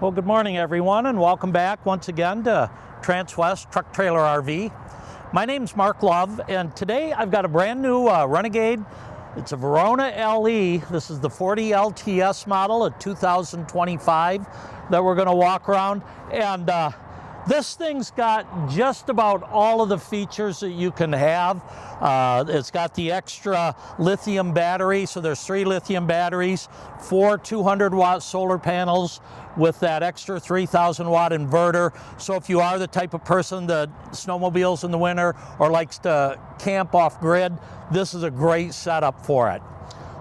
Well, good morning, everyone, and welcome back once again to Transwest Truck Trailer RV. My name's Mark Love, and today I've got a brand new Renegade. It's a Verona LE. This is the 40 LTS model of 2025 that we're going to walk around. And this thing's got just about all of the features that you can have. It's got the extra lithium battery, so there's 3 lithium batteries, 4 200-watt solar panels with that extra 3,000-watt inverter. So if you are the type of person that snowmobiles in the winter or likes to camp off-grid, this is a great setup for it.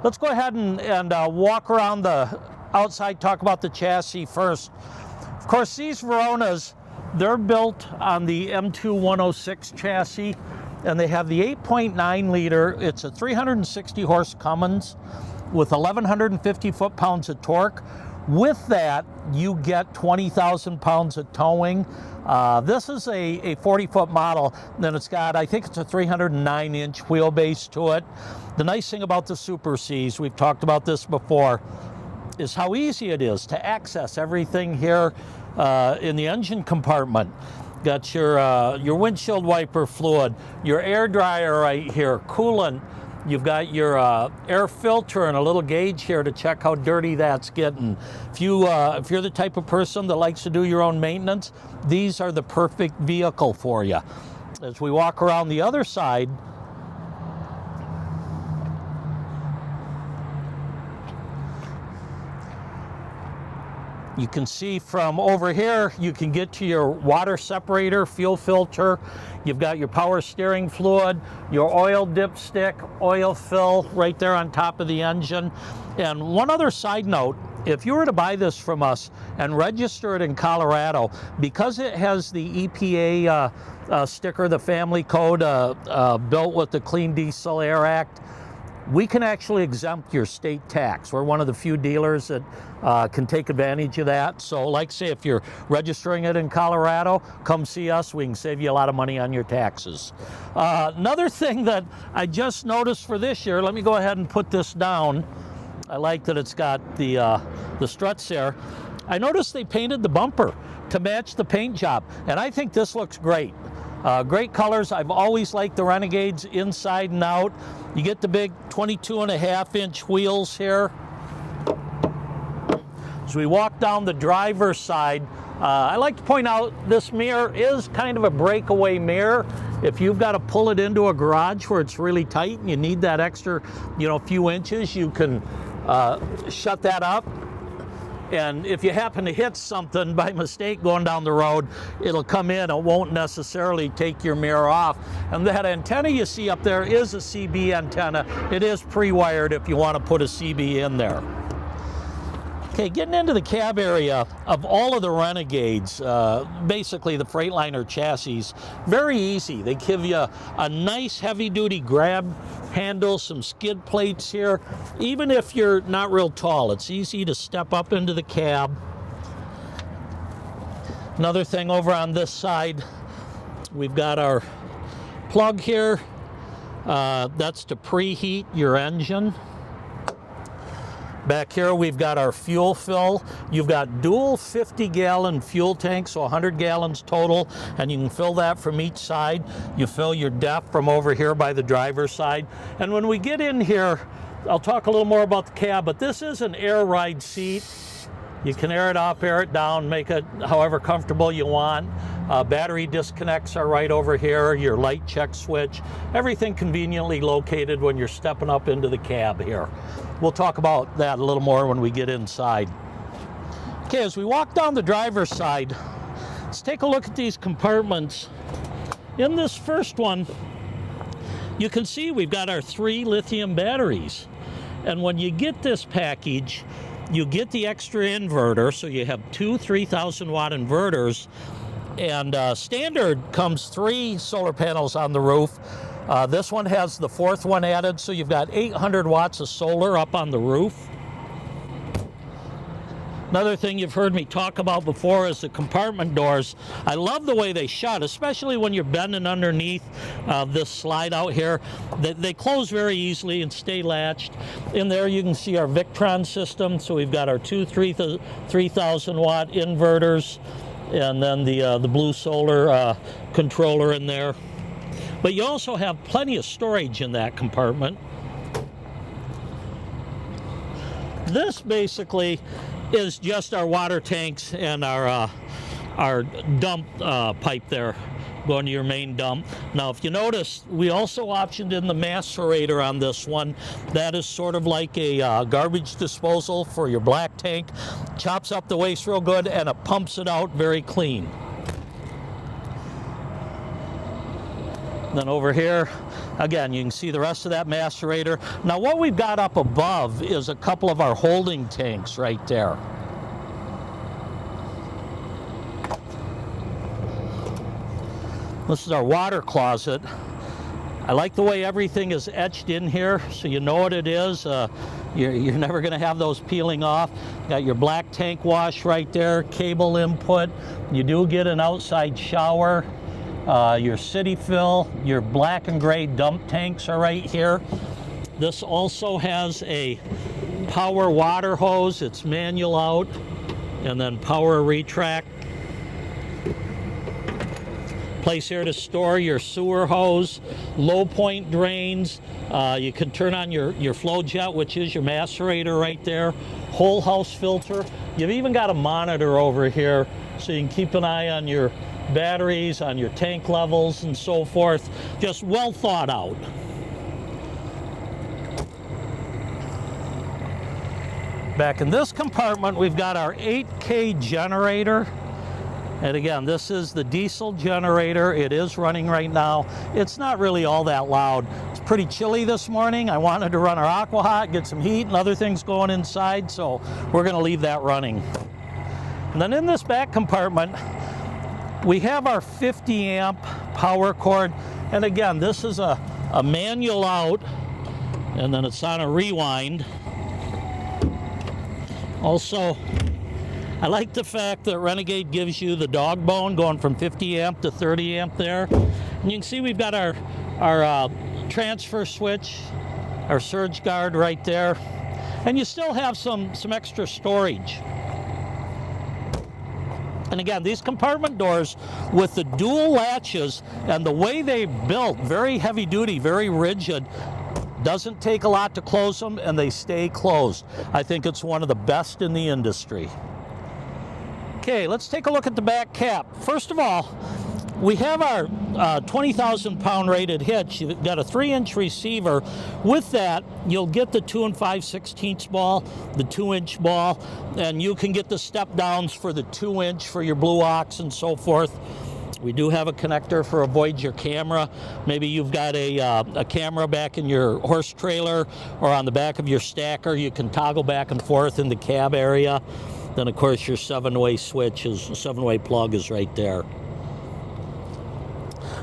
Let's go ahead and walk around the outside, talk about the chassis first. Of course, these Veronas, they're built on the M2 chassis, and they have the 8.9 liter. It's a 360 horse Cummins with 1,150 foot-pounds of torque. With that, you get 20,000 pounds of towing. This is a 40-foot model, then it's got, I think it's a 309-inch wheelbase to it. The nice thing about the Super Cs, we've talked about this before, is how easy it is to access everything here in the engine compartment. Got your windshield wiper fluid, your air dryer right here, coolant. You've got your air filter and a little gauge here to check how dirty that's getting. If you're the type of person that likes to do your own maintenance, these are the perfect vehicle for you. As we walk around the other side, you can see from over here, you can get to your water separator, fuel filter. You've got your power steering fluid, your oil dipstick, oil fill right there on top of the engine. And one other side note, if you were to buy this from us and register it in Colorado, because it has the EPA sticker, the family code built with the Clean Diesel Air Act, we can actually exempt your state tax. We're one of the few dealers that can take advantage of that. So like say if you're registering it in Colorado, come see us. We can save you a lot of money on your taxes. Another thing that I just noticed for this year, let me go ahead and put this down. I like that it's got the struts there. I noticed they painted the bumper to match the paint job, and I think this looks great. Great colors. I've always liked the Renegades inside and out. You get the big 22.5-inch wheels here. As we walk down the driver's side, I like to point out this mirror is kind of a breakaway mirror. If you've got to pull it into a garage where it's really tight and you need that extra, few inches, you can shut that up. And if you happen to hit something by mistake going down the road, it'll come in. It won't necessarily take your mirror off. And that antenna you see up there is a CB antenna. It is pre-wired if you want to put a CB in there. Okay, getting into the cab area of all of the Renegades, basically the Freightliner chassis, very easy. They give you a nice heavy-duty grab handle, some skid plates here. Even if you're not real tall, it's easy to step up into the cab. Another thing over on this side, we've got our plug here. That's to preheat your engine. Back here we've got our fuel fill. You've got dual 50-gallon fuel tanks, so 100 gallons total, and you can fill that from each side. You fill your DEF from over here by the driver's side. And when we get in here, I'll talk a little more about the cab, but this is an air ride seat. You can air it up, air it down, make it however comfortable you want. Battery disconnects are right over here, your light check switch, everything conveniently located when you're stepping up into the cab here. We'll talk about that a little more when we get inside. Okay, as we walk down the driver's side, let's take a look at these compartments. In this first one, you can see we've got our 3 lithium batteries. And when you get this package, you get the extra inverter, so you have 2 3,000-watt inverters. And standard comes 3 solar panels on the roof. This one has the 4th one added, so you've got 800 watts of solar up on the roof. Another thing you've heard me talk about before is the compartment doors. I love the way they shut, especially when you're bending underneath this slide out here. They close very easily and stay latched. In there you can see our Victron system. So we've got our two 3,000 watt inverters, and then the blue solar controller in there. But you also have plenty of storage in that compartment. This basically is just our water tanks and our dump pipe there going to your main dump. Now, if you notice, we also optioned in the macerator on this one. That is sort of like a garbage disposal for your black tank. Chops up the waste real good and it pumps it out very clean. Then over here, again, you can see the rest of that macerator. Now what we've got up above is a couple of our holding tanks right there. This is our water closet. I like the way everything is etched in here, so you know what it is. You're never going to have those peeling off. Got your black tank wash right there, cable input. You do get an outside shower. Your city fill, your black and gray dump tanks are right here. This also has a power water hose. It's manual out, and then power retract. Place here to store your sewer hose, low point drains. You can turn on your flow jet, which is your macerator right there. Whole house filter. You've even got a monitor over here, so you can keep an eye on your batteries, on your tank levels and so forth. Just well thought out. Back in this compartment, we've got our 8K generator. And again, this is the diesel generator. It is running right now. It's not really all that loud. It's pretty chilly this morning. I wanted to run our aqua hot, get some heat and other things going inside, so we're going to leave that running. And then in this back compartment, we have our 50 amp power cord. And again, this is a manual out, and then it's on a rewind. Also, I like the fact that Renegade gives you the dog bone going from 50 amp to 30 amp there. And you can see we've got our transfer switch, our surge guard right there. And you still have some extra storage. And again, these compartment doors with the dual latches and the way they built, very heavy duty, very rigid, doesn't take a lot to close them and they stay closed. I think it's one of the best in the industry. Okay, let's take a look at the back cap. First of all, we have our 20,000 pound rated hitch. You've got a 3-inch receiver. With that, you'll get the 2 5/16 ball, the 2-inch ball, and you can get the step downs for the 2-inch for your blue ox and so forth. We do have a connector for avoid your camera. Maybe you've got a camera back in your horse trailer or on the back of your stacker. You can toggle back and forth in the cab area. Then of course your 7-way switch is 7-way plug is right there.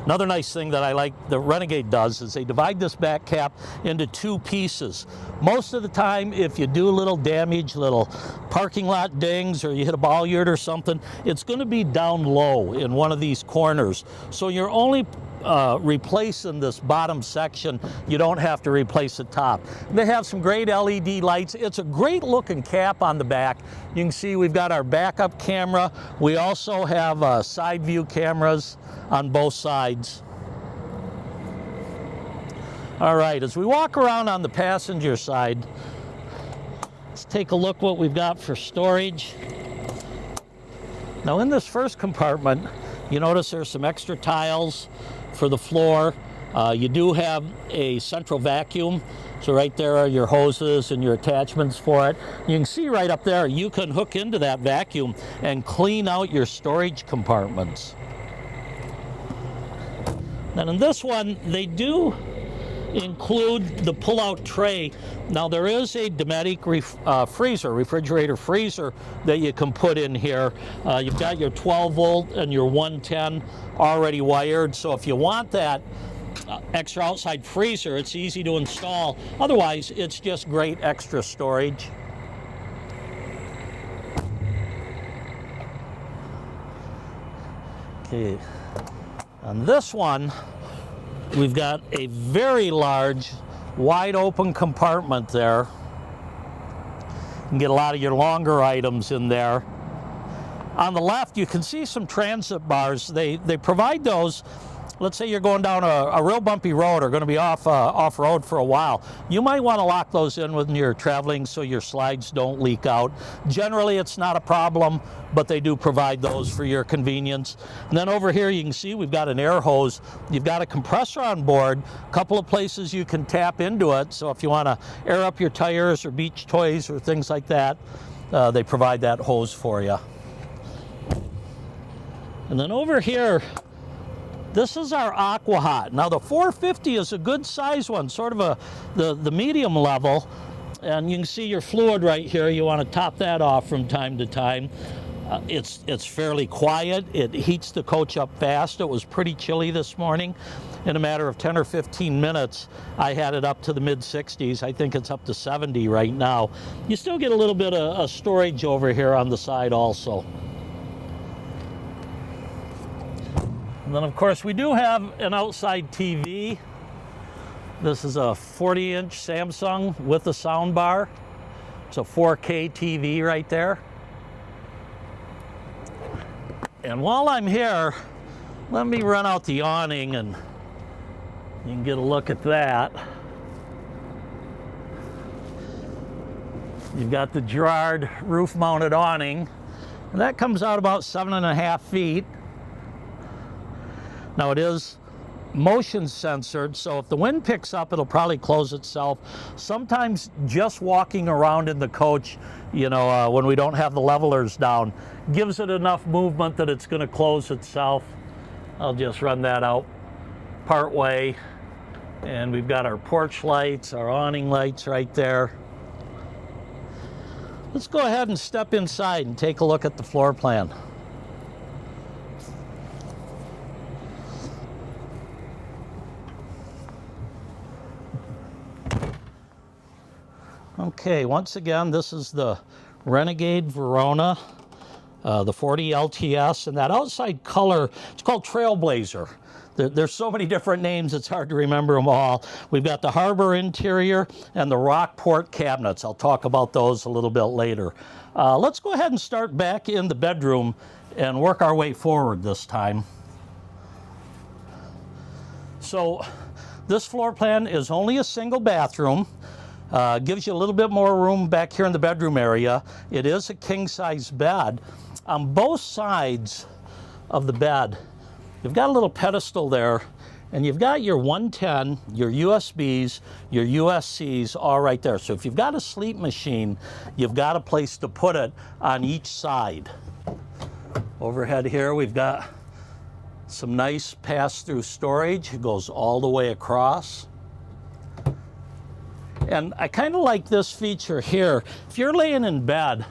Another nice thing that I like that Renegade does is they divide this back cap into 2 pieces. Most of the time, if you do a little damage, little parking lot dings, or you hit a bollard or something, it's going to be down low in one of these corners. So you're only replacing this bottom section. You don't have to replace the top. They have some great LED lights. It's a great looking cap on the back. You can see we've got our backup camera. We also have side view cameras on both sides. All right, as we walk around on the passenger side, let's take a look what we've got for storage. Now in this first compartment, you notice there's some extra tiles for the floor. You do have a central vacuum. So right there are your hoses and your attachments for it. You can see right up there, you can hook into that vacuum and clean out your storage compartments. And in this one, they do include the pull-out tray. Now there is a Dometic refrigerator freezer that you can put in here. You've got your 12 volt and your 110 already wired, so if you want that extra outside freezer, it's easy to install. Otherwise, it's just great extra storage. Okay, on this one, we've got a very large, wide open compartment there. You can get a lot of your longer items in there. On the left, you can see some transit bars. They provide those. Let's say you're going down a real bumpy road or going to be off-road for a while. You might want to lock those in when you're traveling so your slides don't leak out. Generally, it's not a problem, but they do provide those for your convenience. And then over here, you can see we've got an air hose. You've got a compressor on board, a couple of places you can tap into it. So if you want to air up your tires or beach toys or things like that, they provide that hose for you. And then over here, this is our Aqua Hot. Now the 450 is a good size one, sort of the medium level. And you can see your fluid right here. You want to top that off from time to time. It's fairly quiet. It heats the coach up fast. It was pretty chilly this morning. In a matter of 10 or 15 minutes, I had it up to the mid-60s. I think it's up to 70 right now. You still get a little bit of storage over here on the side also. And then, of course, we do have an outside TV. This is a 40-inch Samsung with a sound bar. It's a 4K TV right there. And while I'm here, let me run out the awning and you can get a look at that. You've got the Girard roof-mounted awning. And that comes out about 7.5 feet. Now it is motion censored, so if the wind picks up, it'll probably close itself. Sometimes just walking around in the coach, you know, when we don't have the levelers down, gives it enough movement that it's going to close itself. I'll just run that out part way. And we've got our porch lights, our awning lights right there. Let's go ahead and step inside and take a look at the floor plan. Okay, once again, this is the Renegade Verona, the 40 LTS, and that outside color, it's called Trailblazer. There's so many different names, it's hard to remember them all. We've got the harbor interior and the Rockport cabinets. I'll talk about those a little bit later. Let's go ahead and start back in the bedroom and work our way forward this time. So this floor plan is only a single bathroom. Gives you a little bit more room back here in the bedroom area. It is a king-size bed. On both sides of the bed, you've got a little pedestal there, and you've got your 110, your USBs, your USCs all right there. So if you've got a sleep machine, you've got a place to put it on each side. Overhead here, we've got some nice pass-through storage. It goes all the way across. And I kind of like this feature here. If you're laying in bed,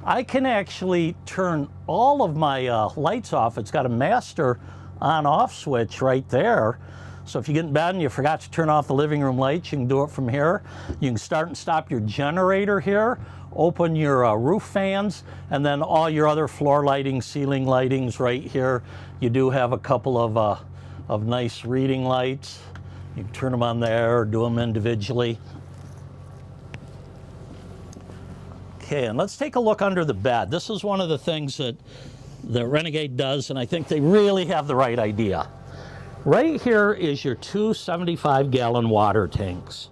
I can actually turn all of my lights off. It's got a master on-off switch right there. So if you get in bed and you forgot to turn off the living room lights, you can do it from here. You can start and stop your generator here, open your roof fans, and then all your other floor lighting, ceiling lightings right here. You do have a couple of nice reading lights. You can turn them on there or do them individually. Okay, and let's take a look under the bed. This is one of the things that Renegade does, and I think they really have the right idea. Right here is your two 75-gallon water tanks.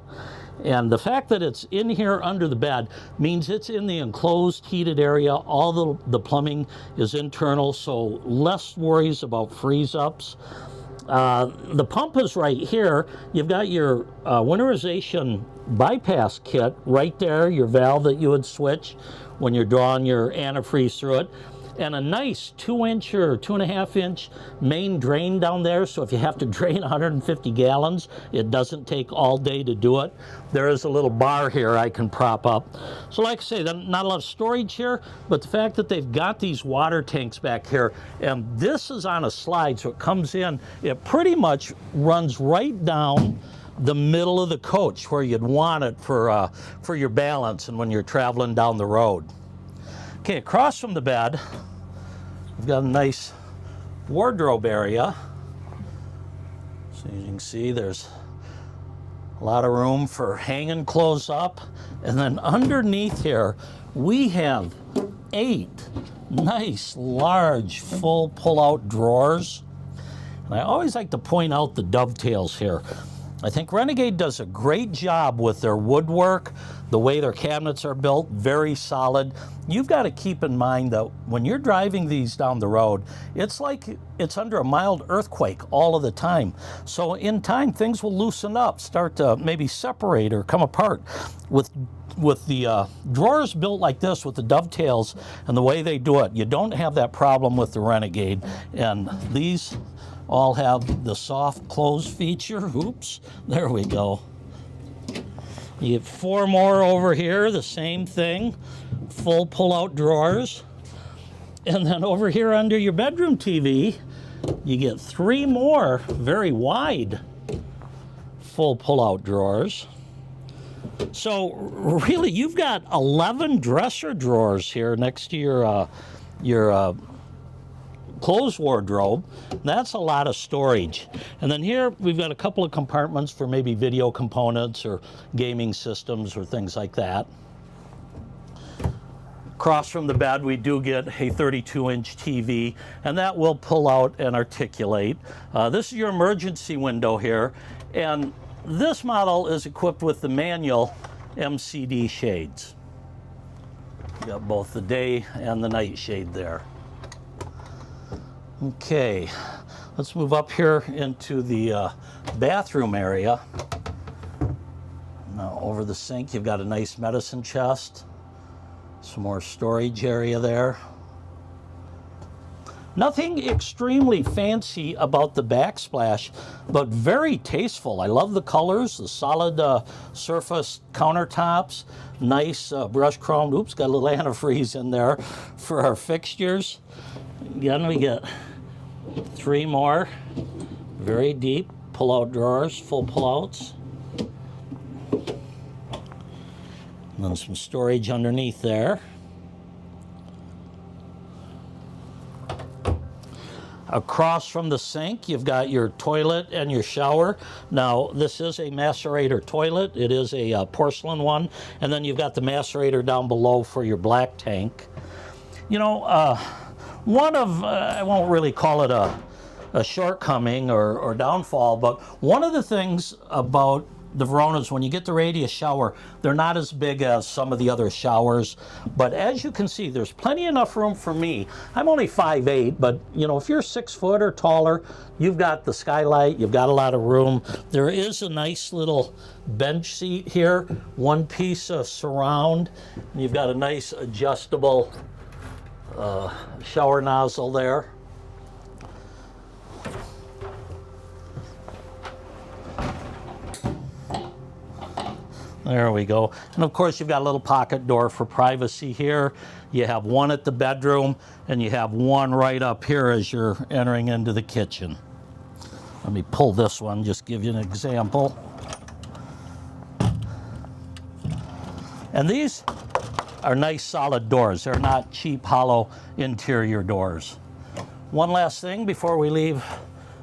And the fact that it's in here under the bed means it's in the enclosed heated area. All the plumbing is internal, so less worries about freeze-ups. The pump is right here. You've got your winterization bypass kit right there, your valve that you would switch when you're drawing your antifreeze through it, and a nice 2-inch or 2.5-inch main drain down there, so if you have to drain 150 gallons, it doesn't take all day to do it. There is a little bar here I can prop up. So like I say, not a lot of storage here, but the fact that they've got these water tanks back here, and this is on a slide, so it comes in, it pretty much runs right down the middle of the coach where you'd want it for your balance and when you're traveling down the road. Okay, across from the bed, we've got a nice wardrobe area. So as you can see, there's a lot of room for hanging clothes up. And then underneath here, we have 8 nice, large, full pull-out drawers. And I always like to point out the dovetails here. I think Renegade does a great job with their woodwork, the way their cabinets are built, very solid. You've got to keep in mind that when you're driving these down the road, it's like it's under a mild earthquake all of the time. So in time, things will loosen up, start to maybe separate or come apart. With the drawers built like this, with the dovetails and the way they do it, you don't have that problem with the Renegade. And these all have the soft close feature. Oops, there we go. You get 4 more over here, the same thing, full pull-out drawers. And then over here under your bedroom TV, you get 3 more very wide full pull-out drawers. So really, you've got 11 dresser drawers here next to your clothes wardrobe. That's a lot of storage. And then here we've got a couple of compartments for maybe video components or gaming systems or things like that. Across from the bed, we do get a 32-inch TV, and that will pull out and articulate. This is your emergency window here, and this model is equipped with the manual MCD shades. You got both the day and the night shade there. Okay, let's move up here into the bathroom area. Now over the sink, you've got a nice medicine chest, some more storage area there. Nothing extremely fancy about the backsplash, but very tasteful. I love the colors, the solid surface countertops, nice brush chrome. Oops, got a little antifreeze in there for our fixtures. Again, we get 3 more very deep pull-out drawers, full pull-outs. And then some storage underneath there. Across from the sink, you've got your toilet and your shower. Now, this is a macerator toilet. It is a porcelain one. And then you've got the macerator down below for your black tank. You know, I won't really call it a shortcoming or downfall, but one of the things about the Veronas, when you get the radius shower, they're not as big as some of the other showers. But as you can see, there's plenty enough room for me. I'm only 5'8", but you know, if you're 6 foot or taller, you've got the skylight, you've got a lot of room. There is a nice little bench seat here, 1 piece of surround, and you've got a nice adjustable shower nozzle there. There we go. And of course, you've got a little pocket door for privacy here. You have 1 at the bedroom, and you have 1 right up here as you're entering into the kitchen. Let me pull this one, just give you an example. And these are nice solid doors. They're not cheap hollow interior doors. One last thing before we leave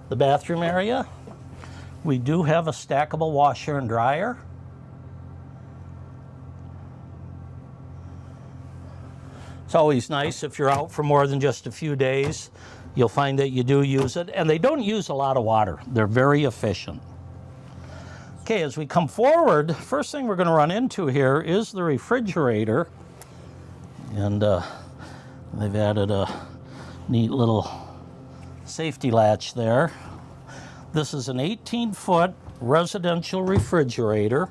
the bathroom area. We do have a stackable washer and dryer. It's always nice if you're out for more than just a few days. You'll find that you do use it, and they don't use a lot of water. They're very efficient. Okay, as we come forward, first thing we're going to run into here is the refrigerator. And they've added a neat little safety latch there. This is an 18-foot residential refrigerator.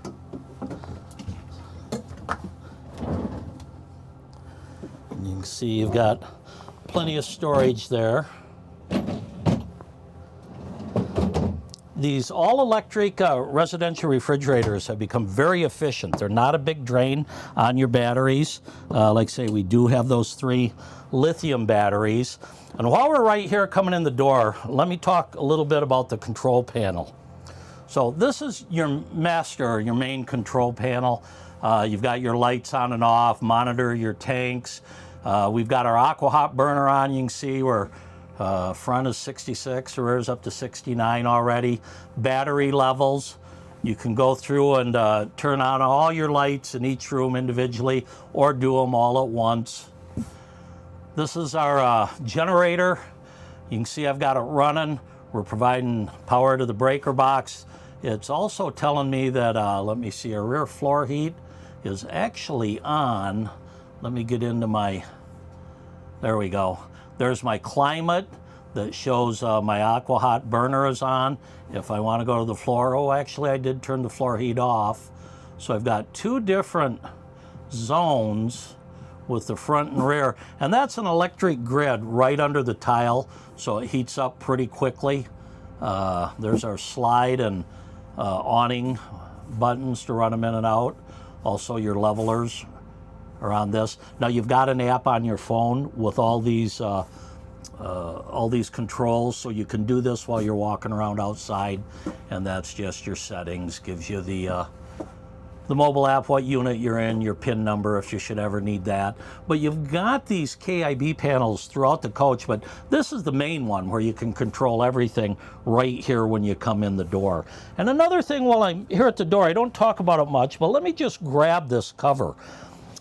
And you can see you've got plenty of storage there. These all-electric residential refrigerators have become very efficient. They're not a big drain on your batteries. Like I say, we do have those 3 lithium batteries. And while we're right here coming in the door, let me talk a little bit about the control panel. So this is your master, your main control panel. You've got your lights on and off, monitor your tanks. We've got our aqua hot burner on. You can see we're Front is 66, rear is up to 69 already. Battery levels, you can go through and turn on all your lights in each room individually or do them all at once. This is our generator. You can see I've got it running. We're providing power to the breaker box. It's also telling me that, let me see, our rear floor heat is actually on. Let me get into my, there we go. There's my climate that shows my aqua hot burner is on. If I want to go to the floor, oh, actually I did turn the floor heat off. So I've got two different zones with the front and rear, and that's an electric grid right under the tile, so it heats up pretty quickly. There's our slide and awning buttons to run them in and out. Also your levelers are on this. Now you've got an app on your phone with all these controls, so you can do this while you're walking around outside, and that's just your settings. Gives you the mobile app, what unit you're in, your PIN number if you should ever need that. But you've got these KIB panels throughout the coach, but this is the main one where you can control everything right here when you come in the door. And another thing while I'm here at the door, I don't talk about it much, but let me just grab this cover.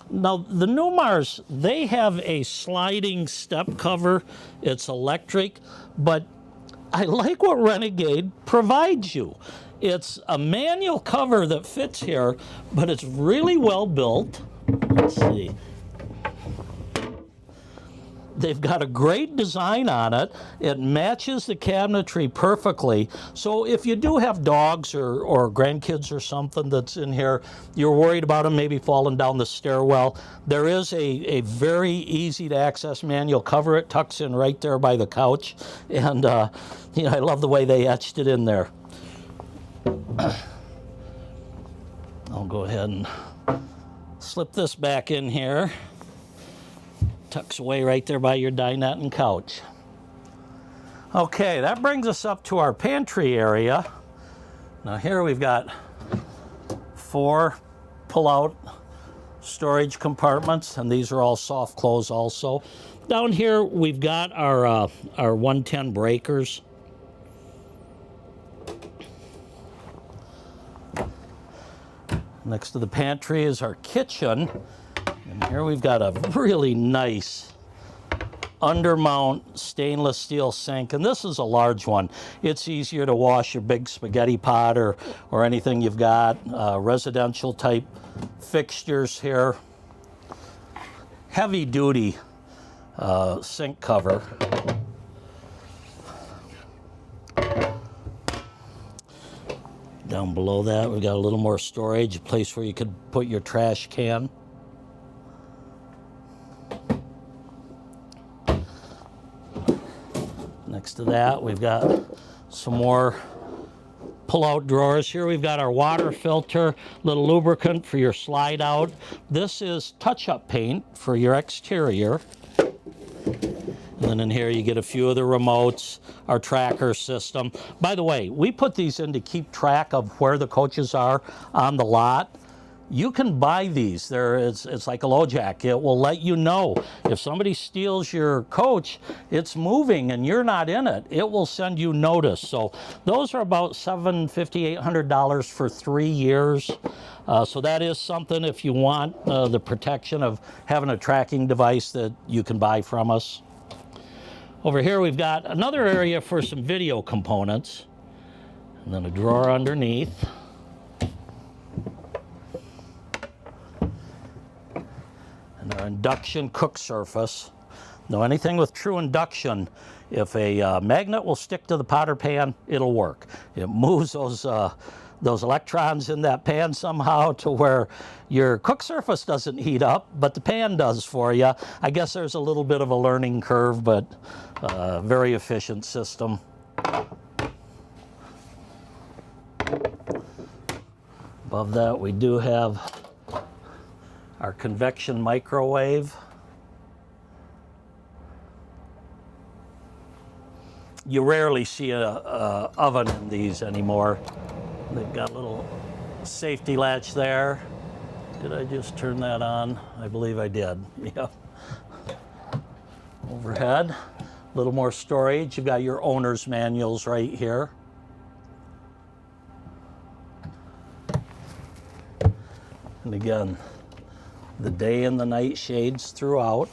Now, the Newmars, they have a sliding step cover. It's electric, but I like what Renegade provides you. It's a manual cover that fits here, but it's really well built. Let's see. They've got a great design on it. It matches the cabinetry perfectly. So if you do have dogs or grandkids or something that's in here, you're worried about them maybe falling down the stairwell, there is a very easy to access manual cover. It tucks in right there by the couch. And you know, I love the way they etched it in there. I'll go ahead and slip this back in here. Tucks away right there by your dinette and couch. Okay, that brings us up to our pantry area. Now here we've got 4 pull-out storage compartments, and these are all soft close also. Down here we've got our 110 breakers. Next to the pantry is our kitchen. And here we've got a really nice undermount stainless steel sink, and this is a large one. It's easier to wash your big spaghetti pot or anything you've got. Residential type fixtures here. Heavy duty sink cover. Down below that we've got a little more storage, a place where you could put your trash can. Next to that, we've got some more pull-out drawers. Here we've got our water filter, little lubricant for your slide out. This is touch-up paint for your exterior. And then in here you get a few of the remotes, our tracker system. By the way, we put these in to keep track of where the coaches are on the lot. You can buy these. It's like a LoJack. It will let you know if somebody steals your coach, it's moving and you're not in it. It will send you notice. So those are about $750, $800 for 3 years. So that is something if you want the protection of having a tracking device that you can buy from us. Over here we've got another area for some video components, and then a drawer underneath. And our induction cook surface. Now anything with true induction, if a magnet will stick to the pot or pan, it'll work. It moves those electrons in that pan somehow to where your cook surface doesn't heat up, but the pan does for you. I guess there's a little bit of a learning curve, but very efficient system. Above that we do have our convection microwave. You rarely see a oven in these anymore. They've got a little safety latch there. Did I just turn that on? I believe I did. Yep. Overhead, A little more storage. You've got your owner's manuals right here. And again, the day and the night shades throughout.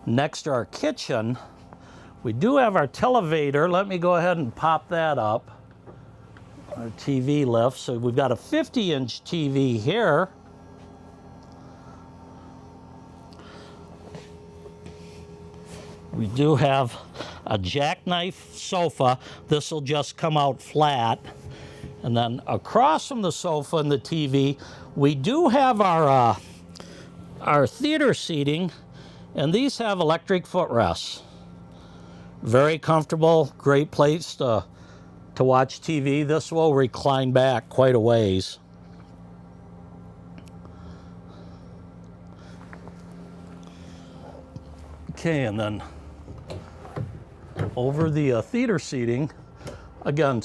Next to our kitchen, we do have our televator. Let me go ahead and pop that up. Our TV lift. So we've got a 50-inch TV here. We do have a jackknife sofa. This will just come out flat. And then across from the sofa and the TV, we do have our theater seating, and these have electric footrests. Very comfortable, great place to watch TV. This will recline back quite a ways. Okay, and then over the theater seating, again,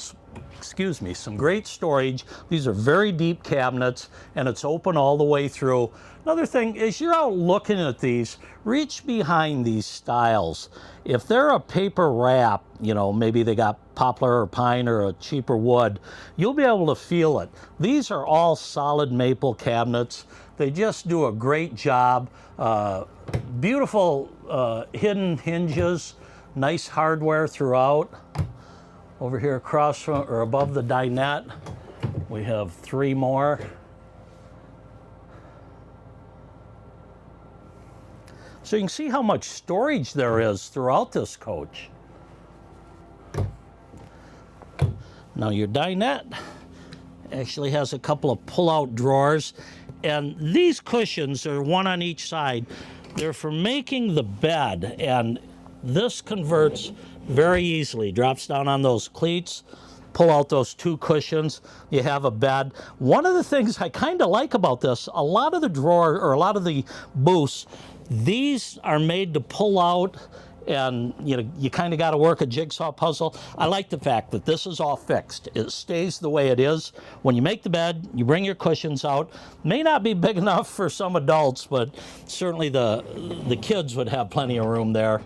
excuse me, some great storage. These are very deep cabinets, and it's open all the way through. Another thing is, you're out looking at these, reach behind these styles. If they're a paper wrap, you know, maybe they got poplar or pine or a cheaper wood, you'll be able to feel it. These are all solid maple cabinets. They just do a great job. Beautiful hidden hinges, nice hardware throughout. Over here across from, or above the dinette, we have 3 more. So you can see how much storage there is throughout this coach. Now your dinette actually has a couple of pull-out drawers, and these cushions are one on each side. They're for making the bed, and this converts very easily. Drops down on those cleats, pull out those 2 cushions, you have a bed. One of the things I kind of like about this, a lot of the drawer, or a lot of the booths, these are made to pull out, and you know, you kind of got to work a jigsaw puzzle. I like the fact that this is all fixed. It stays the way it is. When you make the bed, you bring your cushions out. May not be big enough for some adults, but certainly the kids would have plenty of room there.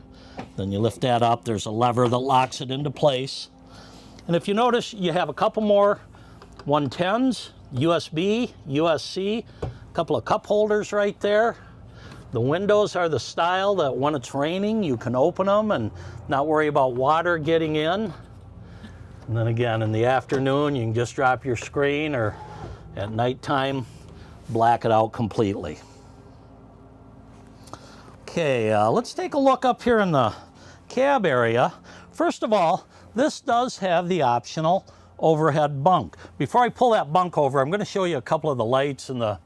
Then you lift that up, there's a lever that locks it into place. And if you notice, you have a couple more 110s, USB, USB-C, a couple of cup holders right there. The windows are the style that when it's raining, you can open them and not worry about water getting in. And then again, in the afternoon, you can just drop your screen, or at nighttime, black it out completely. Okay, let's take a look up here in the cab area. First of all, this does have the optional overhead bunk. Before I pull that bunk over, I'm going to show you a couple of the lights and the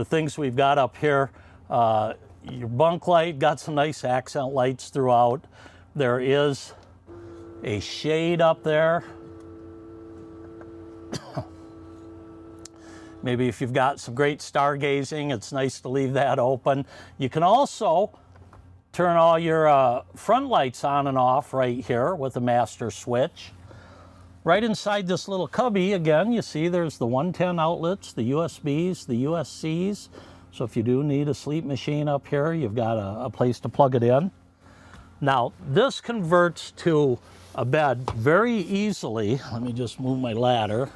things we've got up here. Your bunk light got some nice accent lights throughout. There is a shade up there. Maybe if you've got some great stargazing, it's nice to leave that open. You can also turn all your front lights on and off right here with a master switch. Right inside this little cubby, again, you see there's the 110 outlets, the USBs, the USCs. So if you do need a sleep machine up here, you've got a place to plug it in. Now, this converts to a bed very easily. Let me just move my ladder.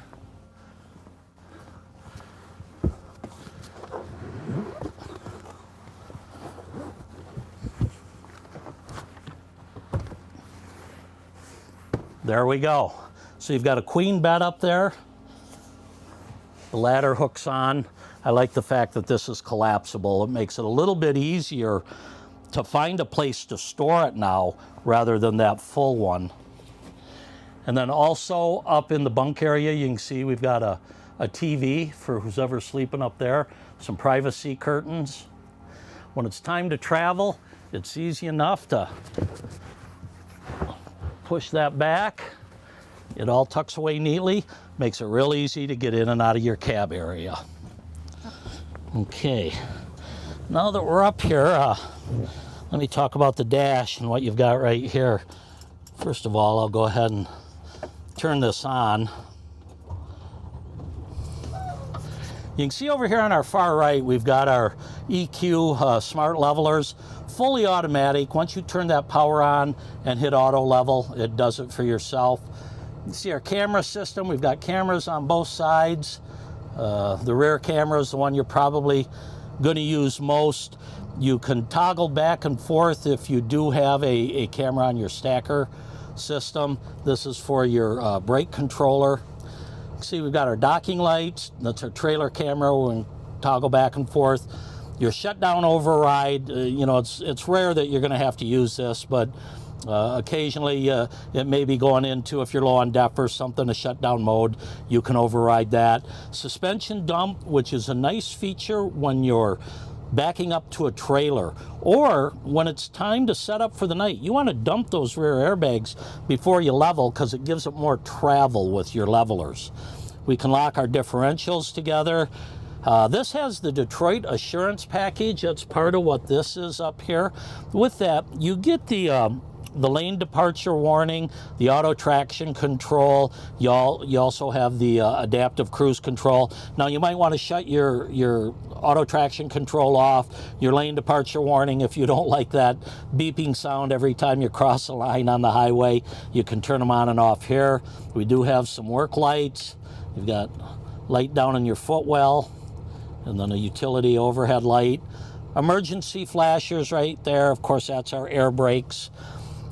There we go. So you've got a queen bed up there. The ladder hooks on. I like the fact that this is collapsible. It makes it a little bit easier to find a place to store it now rather than that full one. And then also up in the bunk area, you can see we've got a TV for who's ever sleeping up there, some privacy curtains. When it's time to travel, it's easy enough to push that back. It all tucks away neatly, makes it real easy to get in and out of your cab area. Okay, now that we're up here, let me talk about the dash and what you've got right here. First of all, I'll go ahead and turn this on. You can see over here on our far right, we've got our EQ smart levelers, fully automatic. Once you turn that power on and hit auto level, it does it for yourself. You see our camera system. We've got cameras on both sides. The rear camera is the one you're probably going to use most. You can toggle back and forth if you do have a camera on your stacker system. This is for your brake controller. See, we've got our docking lights. That's our trailer camera. We can toggle back and forth. Your shutdown override, you know, it's rare that you're going to have to use this, but occasionally it may be going into, if you're low on depth or something, a shutdown mode, you can override that. Suspension dump, which is a nice feature when you're backing up to a trailer or when it's time to set up for the night. You want to dump those rear airbags before you level because it gives it more travel with your levelers. We can lock our differentials together. This has the Detriot assurance package. That's part of what this is up here. With that, you get the lane departure warning, the auto traction control. You also have the adaptive cruise control. Now you might want to shut your auto traction control off, your lane departure warning. If you don't like that beeping sound every time you cross a line on the highway, you can turn them on and off here. We do have some work lights. You've got light down in your footwell, and then a utility overhead light. Emergency flashers right there. Of course, that's our air brakes.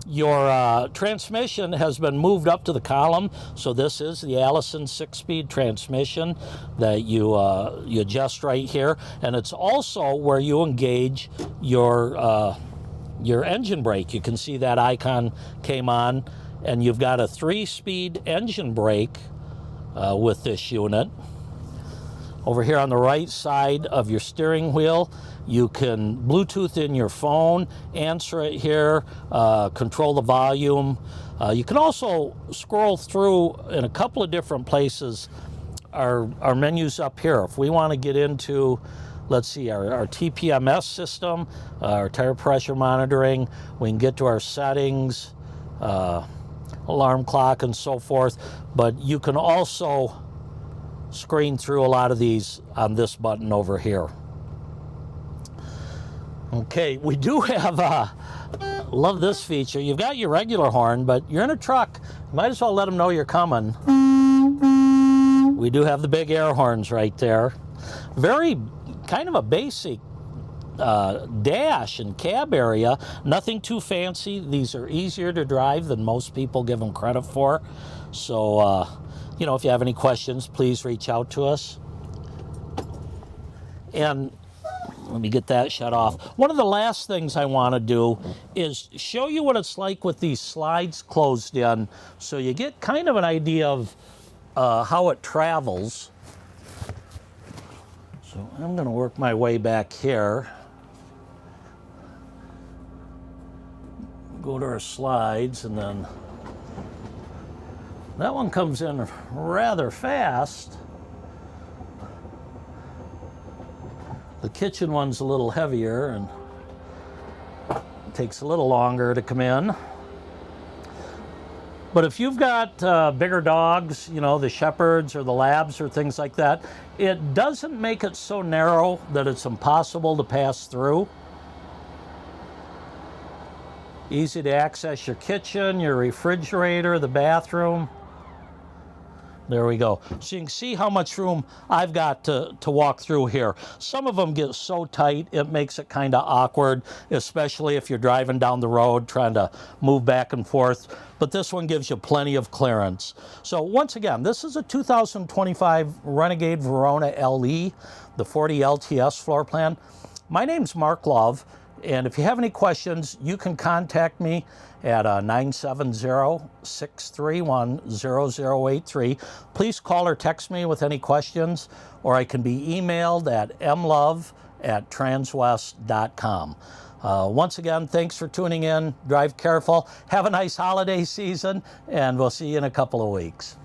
Your transmission has been moved up to the column, so this is the Alison 6-speed transmission that you adjust right here, and it's also where you engage your engine brake. You can see that icon came on, and you've got a 3-speed engine brake with this unit. Over here on the right side of your steering wheel, you can Bluetooth in your phone, answer it here, control the volume. You can also scroll through in a couple of different places our menus up here. If we want to get into, let's see, our TPMS system, our tire pressure monitoring, we can get to our settings, alarm clock and so forth, but you can also screen through a lot of these on this button over here. Okay, we do have, love this feature. You've got your regular horn, but you're in a truck. You might as well let them know you're coming. We do have the big air horns right there. Very kind of a basic dash and cab area. Nothing too fancy. These are easier to drive than most people give them credit for. So, you know, if you have any questions, please reach out to us. And let me get that shut off. One of the last things I want to do is show you what it's like with these slides closed in, so you get kind of an idea of how it travels. So I'm going to work my way back here. Go to our slides, and then that one comes in rather fast. The kitchen one's a little heavier and takes a little longer to come in. But if you've got bigger dogs, you know, the Shepherds or the Labs or things like that, it doesn't make it so narrow that it's impossible to pass through. Easy to access your kitchen, your refrigerator, the bathroom. There we go. So you can see how much room I've got to walk through here. Some of them get so tight, it makes it kind of awkward, especially if you're driving down the road trying to move back and forth. But this one gives you plenty of clearance. So once again, this is a 2025 Renegade Verona LE, the 40 LTS floor plan. My name's Mark Love, and if you have any questions, you can contact me at 970-631-0083. Please call or text me with any questions, or I can be emailed at mlove@transwest.com. Once again, thanks for tuning in. Drive careful. Have a nice holiday season, and we'll see you in a couple of weeks.